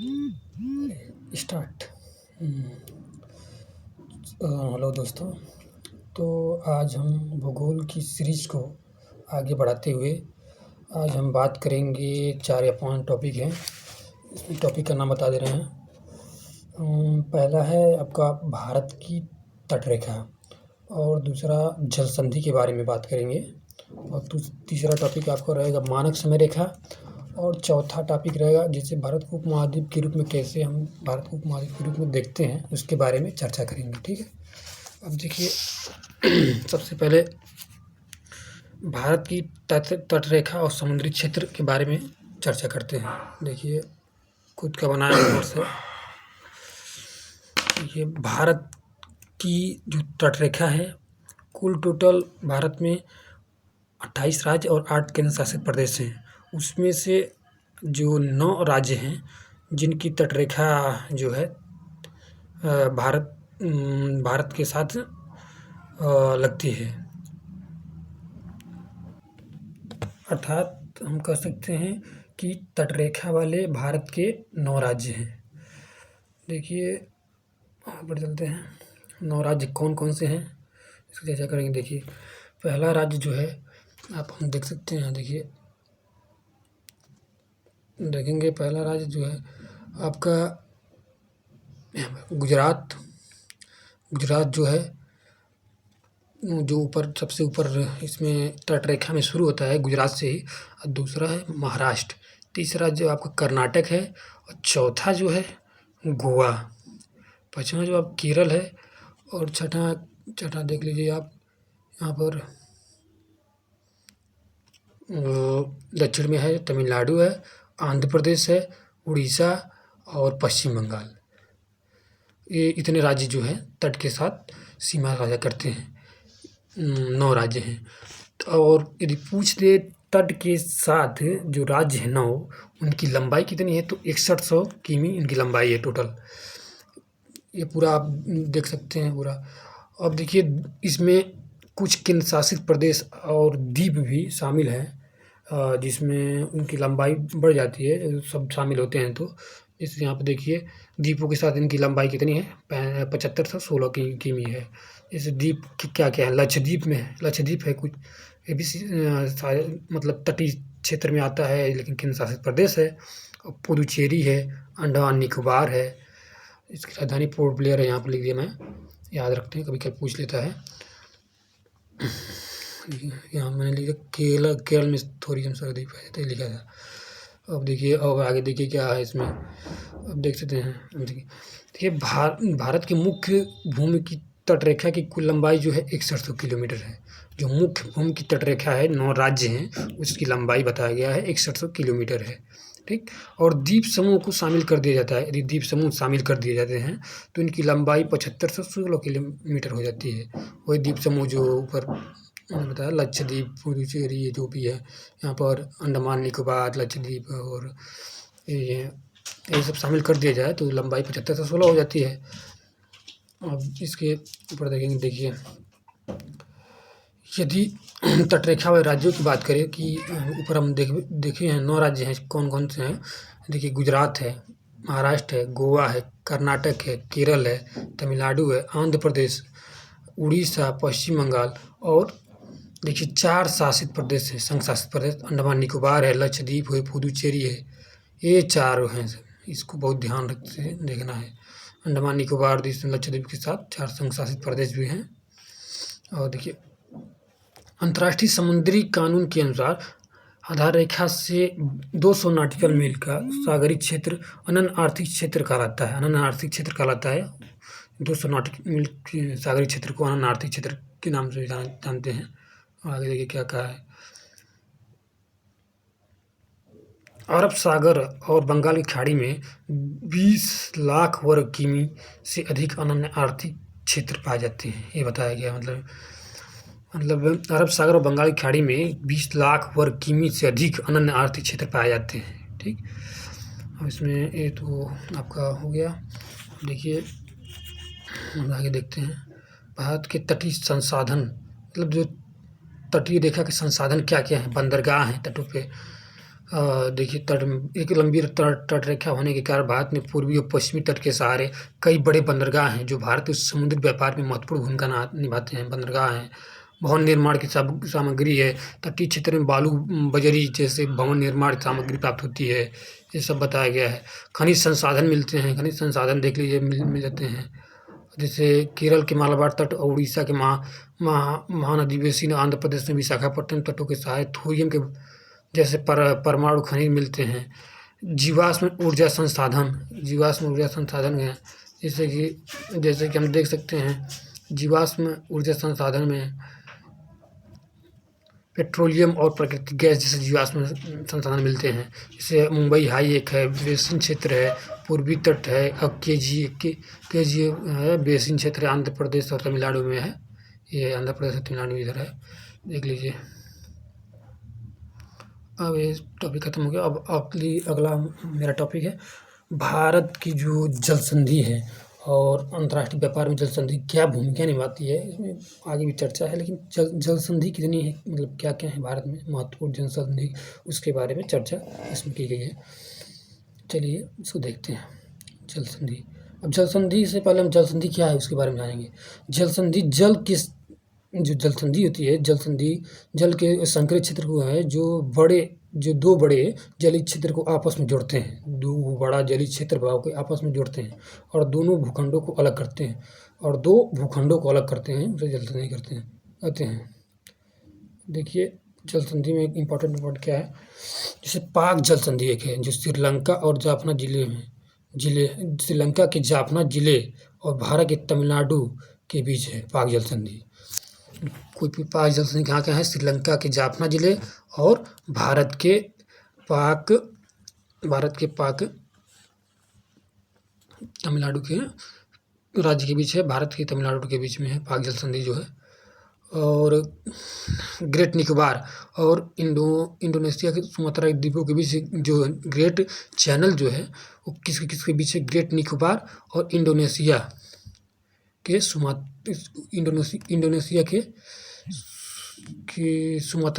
Start. Hello दोस्तों। तो आज हम भूगोल की सीरीज़ को आगे बढ़ाते हुए आज हम बात करेंगे 4 या 5 टॉपिक हैं। इसमें टॉपिक का नाम बता दे रहे हैं। पहला है आपका भारत की तटरेखा और दूसरा जल संधि के बारे में बात करेंगे और तीसरा टॉपिक आपका रहेगा मानक समय रेखा और चौथा टॉपिक रहेगा जिसे भारत को उपमहाद्वीप के रूप में कैसे हम भारत को उपमहाद्वीप के रूप में देखते हैं उसके बारे में चर्चा करेंगे। ठीक है, अब देखिए सबसे पहले भारत की तटरेखा और समुद्री क्षेत्र के बारे में चर्चा करते हैं। देखिए खुद का बनाया कोर्स है। ये भारत की जो तटरेखा है, कुल टोटल भारत में 28 राज्य और 8 केंद्र शासित प्रदेश हैं। उसमें से जो 9 राज्य हैं जिनकी तटरेखा जो है भारत के साथ लगती है, अर्थात हम कह सकते हैं कि तटरेखा वाले भारत के 9 राज्य हैं। देखिए बढ़ चलते हैं, 9 राज्य कौन कौन से हैं इसकी चर्चा करेंगे। देखिए पहला राज्य जो है आप हम देख सकते हैं, देखिए देखेंगे पहला राज्य जो है आपका गुजरात जो है, जो ऊपर सबसे ऊपर इसमें तटरेखा में शुरू होता है गुजरात से ही। और दूसरा है महाराष्ट्र, तीसरा जो आपका कर्नाटक है और चौथा जो है गोवा, पाँचवा जो आप केरल है और छठा देख लीजिए आप यहाँ पर दक्षिण में है तमिलनाडु है, आंध्र प्रदेश है, उड़ीसा और पश्चिम बंगाल। ये इतने राज्य जो हैं तट के साथ सीमा साझा करते हैं, 9 राज्य हैं। और यदि पूछ दे तट के साथ जो राज्य हैं 9, उनकी लंबाई कितनी है, तो 6100 किमी इनकी लंबाई है टोटल। ये पूरा आप देख सकते हैं पूरा। अब देखिए इसमें कुछ केंद्र शासित प्रदेश और द्वीप भी शामिल हैं जिसमें उनकी लंबाई बढ़ जाती है, सब शामिल होते हैं। तो इस यहाँ पे देखिए द्वीपों के साथ इनकी लंबाई कितनी है, 7516 किमी है। इस द्वीप क्या है, लक्षद्वीप में है, लक्षद्वीप है कुछ, ये भी मतलब तटीय क्षेत्र में आता है लेकिन केंद्र शासित प्रदेश है। और पुडुचेरी है, अंडमान निकोबार है, इसकी राजधानी पोर्ट ब्लेयर है। यहाँ पर लिख दिया, मैं याद रखते हैं, कभी कभी पूछ लेता है। यहाँ मैंने लिखा केरल में थोड़ी हम सर्दी तो लिखा था। अब देखिए और आगे देखिए क्या है इसमें, अब देख सकते हैं। देखिए भारत की मुख्य भूमि की तटरेखा की कुल लंबाई जो है 6100 किलोमीटर है। जो मुख्य भूमि की तटरेखा है, 9 राज्य हैं, उसकी लंबाई बताया गया है 6100 किलोमीटर है। ठीक, और द्वीप समूह को शामिल कर दिया जाता है। यदि द्वीप समूह शामिल कर दिए जाते हैं तो इनकी लंबाई 7516 किलोमीटर हो जाती है। वही द्वीप समूह जो ऊपर मैंने बताया, लक्षद्वीप, पुडुचेरी, ये जो भी है यहाँ पर अंडमान निकोबार, लक्षद्वीप और ये सब शामिल कर दिया जाए तो लंबाई 7516 हो जाती है। अब इसके ऊपर देखेंगे, देखिए यदि तटरेखा वाले राज्यों की बात करें कि ऊपर हम देखे हैं 9 राज्य हैं, कौन कौन से हैं। देखिए गुजरात है, महाराष्ट्र है, गोवा है, कर्नाटक है, केरल है, तमिलनाडु है, आंध्र प्रदेश, उड़ीसा, पश्चिम बंगाल और देखिए 4 शासित प्रदेश है, संघ शासित प्रदेश, अंडमान निकोबार है, लक्षद्वीप है, पुडुचेरी है। ये 4 हैं, इसको बहुत ध्यान रखते देखना है। अंडमान निकोबार लक्षद्वीप के साथ 4 संघ शासित प्रदेश भी हैं। और देखिए अंतर्राष्ट्रीय समुद्री कानून के अनुसार आधार रेखा से 200 नॉटिकल मील का सागरीय क्षेत्र अनन्य आर्थिक क्षेत्र कहलाता है। अनन्य आर्थिक क्षेत्र कहलाता है। 200 नॉटिकल मील के सागरीय क्षेत्र को अनन्य आर्थिक क्षेत्र के नाम से जानते हैं। आगे देखिए क्या कहा है, अरब सागर और बंगाल की खाड़ी में 20 लाख वर्ग किमी से अधिक अनन्य आर्थिक क्षेत्र पाए जाते हैं, ये बताया गया। मतलब अरब सागर और बंगाल की खाड़ी में 20 लाख वर्ग किमी से अधिक अनन्य आर्थिक क्षेत्र पाए जाते हैं। ठीक, अब इसमें ये तो आपका हो गया। देखिए हम आगे देखते हैं, भारत के तटीय संसाधन, मतलब जो तटीय रेखा के संसाधन क्या क्या हैं। बंदरगाह हैं तटों पे, देखिए एक लंबी तटरेखा होने के कारण भारत में पूर्वी और पश्चिमी तट के सहारे कई बड़े बंदरगाह हैं जो भारत के समुद्री व्यापार में महत्वपूर्ण भूमिका निभाते हैं। बंदरगाह हैं, भवन निर्माण की सामग्री है, तटीय क्षेत्र में बालू बजरी जैसे भवन निर्माण की सामग्री प्राप्त होती है, ये सब बताया गया है। खनिज संसाधन मिलते हैं, खनिज संसाधन देख लीजिए मिल जाते हैं, जैसे केरल के मालाबार तट और उड़ीसा के महानदी बेसिन, आंध्र प्रदेश में विशाखापट्टनम तटों के सहारे थोरियम के जैसे परमाणु खनिज मिलते हैं। जीवाश्म ऊर्जा संसाधन हैं, जैसे कि हम देख सकते हैं जीवाश्म ऊर्जा संसाधन में पेट्रोलियम और प्राकृतिक गैस जैसे जीवाश्म संसाधन मिलते हैं। जैसे मुंबई हाई एक है, बेसिन क्षेत्र है, पूर्वी तट है, केजी है, बेसिन क्षेत्र है, आंध्र प्रदेश और तमिलनाडु में है। ये आंध्र प्रदेश और तमिलनाडु इधर है, देख लीजिए। अब ये टॉपिक खत्म हो गया। अब अगला मेरा टॉपिक है भारत की जो जल संधि है और अंतर्राष्ट्रीय व्यापार में जल संधि क्या भूमिका निभाती है, इसमें आगे भी चर्चा है। लेकिन जल संधि कितनी है, मतलब क्या क्या है भारत में महत्वपूर्ण जल संधि, उसके बारे में चर्चा इसमें की गई है। चलिए इसको देखते हैं, जल संधि। अब जल संधि से पहले हम जल संधि क्या है उसके बारे में जानेंगे। जल संधि जो जल संधि होती है, जल संधि जल के संकरित क्षेत्र को है जो दो बड़े जलीय क्षेत्र को आपस में जोड़ते हैं। दो बड़ा जलीय क्षेत्र भाव को आपस में जोड़ते हैं और दोनों भूखंडों को अलग करते हैं उसे जल संधि कहते हैं। देखिए जल संधि में एक इम्पोर्टेंट वर्ड क्या है, जैसे पाक जल संधि एक है जो श्रीलंका और जाफना श्रीलंका के जाफना जिले और भारत के तमिलनाडु के बीच है पाक जल संधि। कोई भी पाक जल संधि कहाँ है, श्रीलंका के जाफना जिले और भारत के पाक तमिलनाडु के राज्य के बीच है, भारत के तमिलनाडु के बीच में है पाक जल संधि जो है। और ग्रेट निकोबार और इंडोनेशिया के सुमात्रा द्वीपों के बीच जो ग्रेट चैनल जो है वो किसके बीच है, ग्रेट निकोबार और इंडोनेशिया के सुमात्रा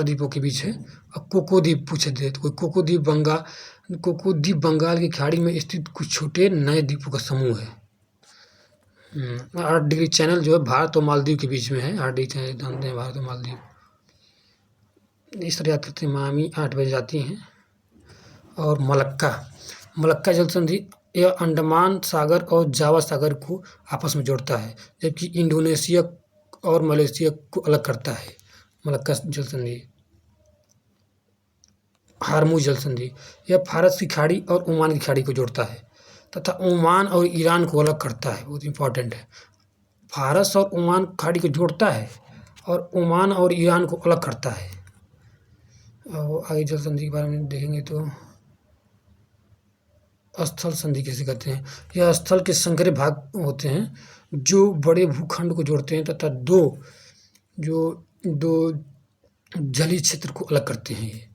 द्वीपों के बीच है। अब कोको द्वीप पूछे थे तो कोको द्वीप बंगाल की खाड़ी में स्थित कुछ छोटे नए द्वीपों का समूह है। 8 डिग्री चैनल जो है भारत और मालदीव के बीच में है। 8 डिग्री चैनल जानते हैं, भारत और मालदीव। इस तरह याद करते हैं, मामी 8 बजे जाती हैं। और मलक्का जल संधि यह अंडमान सागर और जावा सागर को आपस में जोड़ता है, जबकि इंडोनेशिया और मलेशिया को अलग करता है। मलक्का जल संधि। हार्मुज जल संधि यह फारस की खाड़ी और ओमान की खाड़ी को जोड़ता है तथा ओमान और ईरान को अलग करता है। बहुत इंपॉर्टेंट है, फारस और ओमान खाड़ी को जोड़ता है और ओमान और ईरान को अलग करता है। और आगे जल संधि के बारे में देखेंगे तो स्थल संधि कैसे करते हैं। यह स्थल के संकरे भाग होते हैं जो बड़े भूखंड को जोड़ते हैं तथा दो जलीय क्षेत्र को अलग करते हैं। ये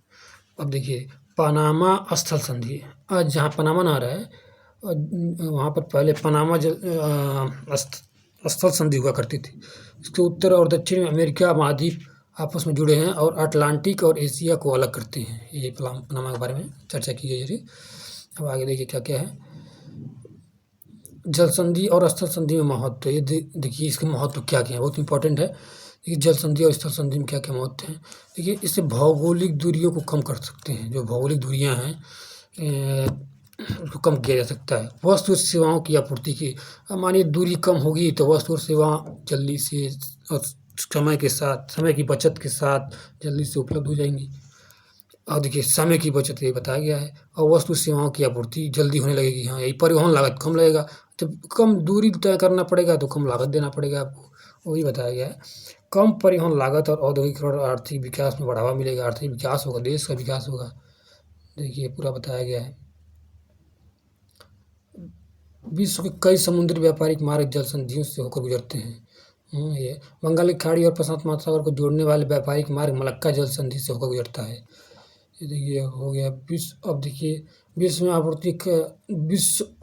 अब देखिए पनामा स्थल संधि, आज जहाँ पनामा ना रहा है वहाँ पर पहले पनामा स्थल संधि हुआ करती थी। इसके उत्तर और दक्षिण में अमेरिका महाद्वीप आपस में जुड़े हैं और अटलांटिक और एशिया को अलग करते हैं। ये पनामा के बारे में चर्चा की गई है। अब आगे देखिए क्या क्या है जल संधि और स्थल संधि में महत्व। ये देखिए इसके महत्व क्या क्या है, बहुत इंपॉर्टेंट है। देखिए जल संधि और स्थल संधि में क्या क्या महत्व है। देखिए इससे भौगोलिक दूरियों को कम कर सकते हैं, जो भौगोलिक दूरियां हैं उसको कम किया जा सकता है। वस्तु और सेवाओं की आपूर्ति की, मानिए दूरी कम होगी तो वस्तु और सेवा जल्दी से और समय की बचत के साथ जल्दी से उपलब्ध हो जाएंगी। और देखिए समय की बचत ये बताया गया है और वस्तु सेवाओं की आपूर्ति जल्दी होने लगेगी। हाँ, यही परिवहन लागत कम लगेगा, जब कम दूरी तय करना पड़ेगा तो कम लागत देना पड़ेगा आपको, वही बताया गया है। कम परिवहन लागत और औद्योगिकरण और आर्थिक विकास में बढ़ावा मिलेगा, आर्थिक विकास होगा, देश का विकास होगा। देखिए पूरा बताया गया है। विश्व के कई समुद्री व्यापारिक मार्ग जल संधियों से होकर गुजरते हैं। ये बंगाल की खाड़ी और प्रशांत महासागर को जोड़ने वाले व्यापारिक मार्ग मलक्का जल संधि से होकर गुजरता है। ये देखिए हो गया विश्व। अब देखिए विश्व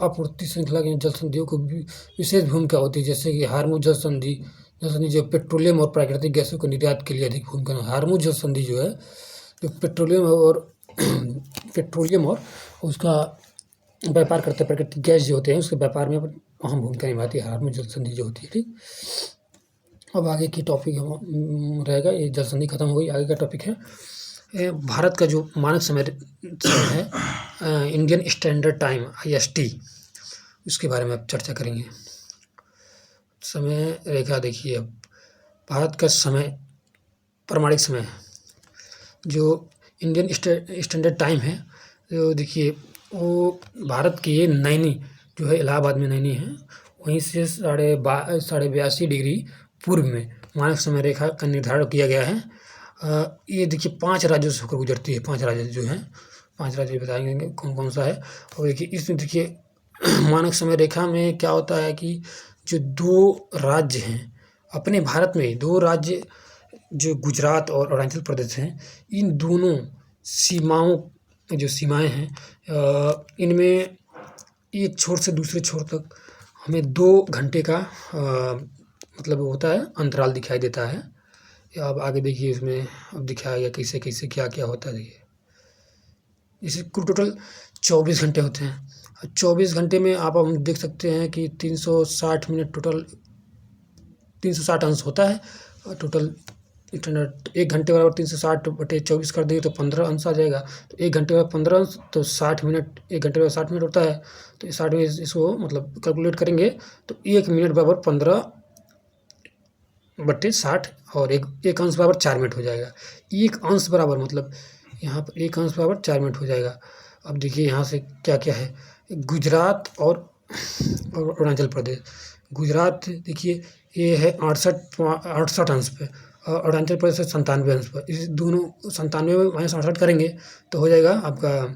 आपूर्ति श्रृंखला के जल संधियों को विशेष भूमिका होती है, जैसे कि हार्मुज जल संधि जो पेट्रोलियम और प्राकृतिक गैसों के निर्यात के लिए अधिक भूमिका है। हार्मुज जल संधि जो है जो पेट्रोलियम और पेट्रोलियम और उसका व्यापार करते हैं। प्राकृतिक गैस जो होते हैं उसके व्यापार में अहम भूमिका निभाती है हार्मोन जल संधि जो होती है। ठीक, अब आगे की टॉपिक रहेगा, ये जल संधि खत्म हो गई। आगे का टॉपिक है भारत का जो मानक समय है इंडियन स्टैंडर्ड टाइम IST, उसके बारे में अब चर्चा करेंगे। समय रेखा देखिए, अब भारत का समय प्रमाणिक समय है जो इंडियन स्टैंडर्ड टाइम है, जो देखिए वो भारत की ये नैनी जो है इलाहाबाद में नैनी है, वहीं से 82.5 डिग्री पूर्व में मानक समय रेखा का निर्धारण किया गया है। ये देखिए 5 राज्यों से होकर गुजरती है। 5 राज्य जो हैं, 5 राज्य बताएंगे कौन कौन सा है। और देखिए इसमें देखिए मानक समय रेखा में क्या होता है कि जो 2 राज्य हैं अपने भारत में, 2 राज्य जो गुजरात और अरुणाचल प्रदेश हैं, इन दोनों सीमाओं जो सीमाएं हैं इनमें एक छोर से दूसरे छोर तक हमें 2 घंटे का मतलब होता है अंतराल दिखाई देता है। अब आगे देखिए इसमें अब दिखाया गया कैसे कैसे क्या क्या होता है। देखिए इसे कुल टोटल 24 घंटे होते हैं। 24 घंटे में आप हम देख सकते हैं कि 360 मिनट टोटल 360 अंश होता है। और टोटल इंटरनेट 1 घंटे बराबर 360/24 कर देंगे तो 15 अंश आ जाएगा। तो 1 घंटे बराबर 15 अंश तो 60 मिनट, 1 घंटे बराबर 60 मिनट होता है। तो 60 में इसको मतलब कैलकुलेट करेंगे तो 1 मिनट बराबर 15/60 और एक अंश बराबर 4 मिनट हो जाएगा। 1 अंश बराबर मतलब यहाँ पर 1 अंश बराबर 4 मिनट हो जाएगा। अब देखिए यहाँ से क्या क्या है, गुजरात और अरुणाचल प्रदेश। गुजरात देखिए ये है 68 अंश पे और अरुणाचल प्रदेश है 97 अंश पर। इस दोनों 97 में -68 करेंगे तो हो जाएगा आपका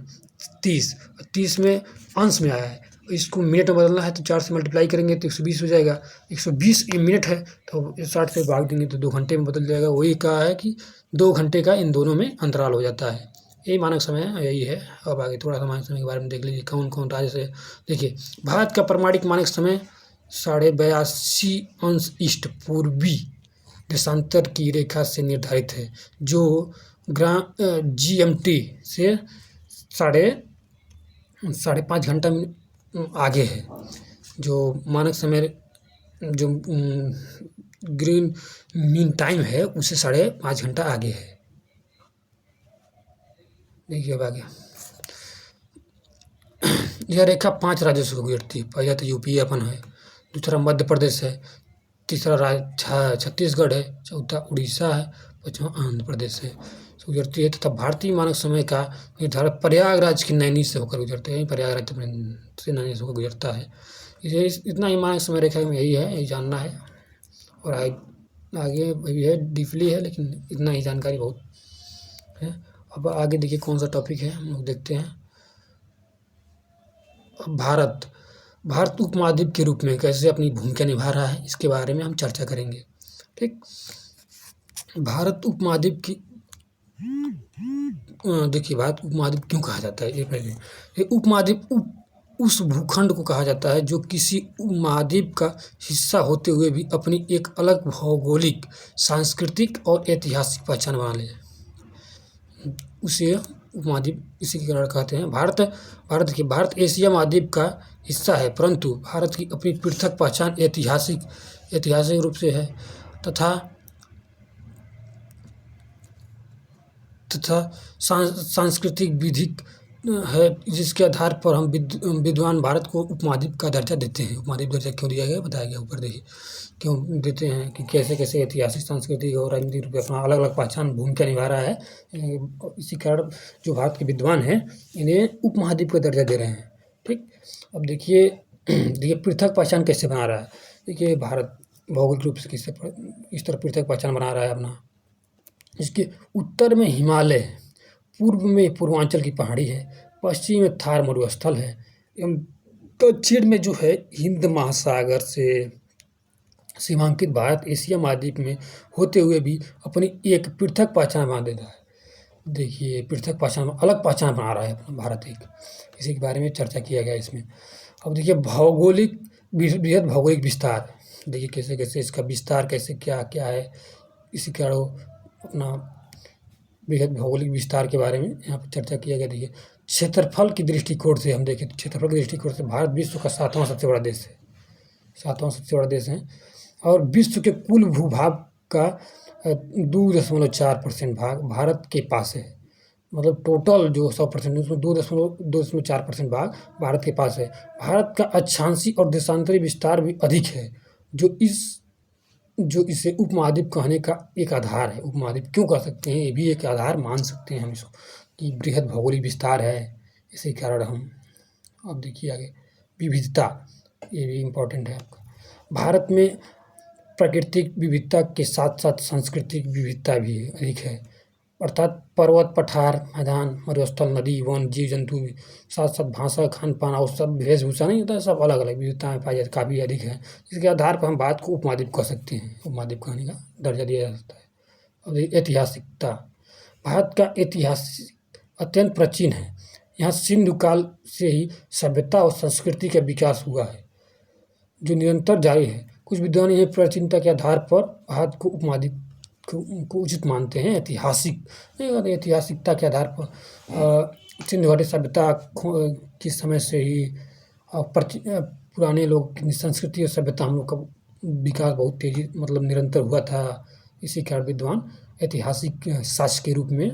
30 में अंश में आया है। इसको मिनट में बदलना है तो 4 से मल्टीप्लाई करेंगे तो 120 हो जाएगा। 120 मिनट है तो 60 से भाग देंगे तो 2 घंटे में बदल जाएगा। वही कहा है कि 2 घंटे का इन दोनों में अंतराल हो जाता है। यही मानक समय है, यही है। अब आगे थोड़ा सा मानक समय के बारे में देख लीजिए कौन कौन राज्य से। देखिए भारत का प्रमाणिक मानक समय 82.5 अंश ईस्ट पूर्वी देशांतर की रेखा से निर्धारित है, जो GMT से 5.5 घंटा आगे है। जो मानक समय जो ग्रीन मीन टाइम है उससे 5.5 घंटा आगे है। देखिए अब आगे यह रेखा 5 राज्यों से गुजरती है। पहला तो यूपी अपन है, दूसरा मध्य प्रदेश है, तीसरा राज्य छत्तीसगढ़ है, चौथा उड़ीसा है, पाँचवां आंध्र प्रदेश है गुजरती है। तथा भारतीय मानक समय का निर्धारण प्रयागराज की नैनी से होकर गुजरते हैं। प्रयागराज से नैनी से होकर गुजरता है। इसे इतना ही मानक समय रेखा में यही है, यही जानना है। और आगे भी है, डीपली है, लेकिन इतना ही जानकारी बहुत है। अब आगे देखिए कौन सा टॉपिक है हम लोग देखते हैं। भारत उपमहाद्वीप के रूप में कैसे अपनी भूमिका निभा रहा है इसके बारे में हम चर्चा करेंगे। ठीक, भारत उपमहाद्वीप की देखिए भारत उपमहाद्वीप क्यों कहा जाता है, ये पहले ये उपमहाद्वीप उस भूखंड को कहा जाता है जो किसी उपमहाद्वीप का हिस्सा होते हुए भी अपनी एक अलग भौगोलिक, सांस्कृतिक और ऐतिहासिक पहचान बना ले, उसे उपमहाद्वीप इसी के कारण कहते हैं। भारत एशिया महाद्वीप का हिस्सा है, परंतु भारत की अपनी पृथक पहचान ऐतिहासिक रूप से है तथा सांस्कृतिक विधिक है, जिसके आधार पर हम विद्वान भारत को उपमहाद्वीप का दर्जा देते हैं। उपमहाद्वीप दर्जा क्यों दिया गया बताया गया ऊपर, देखिए क्यों देते हैं कि कैसे कैसे ऐतिहासिक, सांस्कृतिक और राजनीतिक रूप से अपना अलग अलग पहचान भूमिका निभा रहा है। इसी कारण जो भारत के विद्वान हैं इन्हें उपमहाद्वीप का दर्जा दे रहे हैं। ठीक, अब देखिए पृथक पहचान कैसे बना रहा है। देखिए भारत भौगोलिक रूप से किस इस तरह पृथक पहचान बना रहा है अपना। इसके उत्तर में हिमालय, पूर्व में पूर्वांचल की पहाड़ी है, पश्चिम में थार मरुस्थल है एवं दक्षिण में जो है हिंद महासागर से सीमांकित भारत एशिया महाद्वीप में होते हुए भी अपनी एक पृथक पहचान बना देता है। देखिए पृथक पहचान, अलग पहचान बना रहा है अपना भारत एक, इसी के बारे में चर्चा किया गया इसमें। अब देखिए बृहद भौगोलिक विस्तार, देखिए कैसे कैसे इसका विस्तार कैसे क्या क्या है, इसी कारण अपना बृहद भौगोलिक विस्तार के बारे में यहाँ पर चर्चा किया गया। देखिए क्षेत्रफल की दृष्टिकोण से हम देखें तो क्षेत्रफल की दृष्टिकोण से भारत विश्व का 7वां सबसे बड़ा देश है, 7वां सबसे बड़ा देश है। और विश्व के कुल भूभाग का 2.4% भाग भारत के पास है। मतलब टोटल जो 100% उसमें 2.4% भाग भारत के पास है। भारत का अक्षांशीय और देशांतरी विस्तार भी अधिक है, जो इसे उपमहाद्वीप कहने का एक आधार है। उपमहाद्वीप क्यों कह सकते हैं, ये भी एक आधार मान सकते हैं हम इसको, कि बृहद भौगोलिक विस्तार है, इसी कारण हम। अब देखिए आगे, विविधता, ये भी इम्पोर्टेंट है आपका। भारत में प्राकृतिक विविधता के साथ साथ सांस्कृतिक विविधता भी अधिक है, अर्थात पर्वत, पठार, मैदान, मरुस्थल, नदी, वन, जीव जंतु, साथ साथ भाषा, खान पान, अवसर, वेशभूषा नहीं होता है, सब अलग अलग विविधताएँ पाई जाती, काफ़ी अधिक है। इसके आधार पर हम भारत को उपमहाद्वीप कह सकते हैं, उपमहाद्वीप कहने का दर्जा दिया जा सकता है। अब ऐतिहासिकता, भारत का इतिहास अत्यंत प्राचीन है। यहाँ सिंधु काल से ही सभ्यता और संस्कृति का विकास हुआ है, जो निरंतर जारी है। कुछ विद्वान यह प्राचीनता के आधार पर भारत को उपमहाद्वीप को उचित मानते हैं। ऐतिहासिकता के आधार पर सिंधु घाटी सभ्यता के समय से ही पुराने लोग की संस्कृति और सभ्यता, हम लोग का विकास बहुत तेजी मतलब निरंतर हुआ था। इसी कारण विद्वान ऐतिहासिक साक्ष्य के रूप में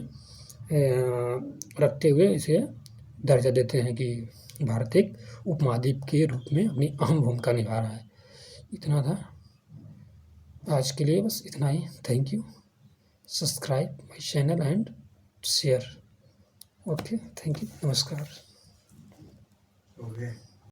रखते हुए इसे दर्जा देते हैं कि भारत एक उपमहाद्वीप के रूप में अपनी अहम भूमिका निभा रहा है। इतना था आज के लिए, बस इतना ही। Thank you. Subscribe my channel and share. Okay, thank you, नमस्कार। ओके।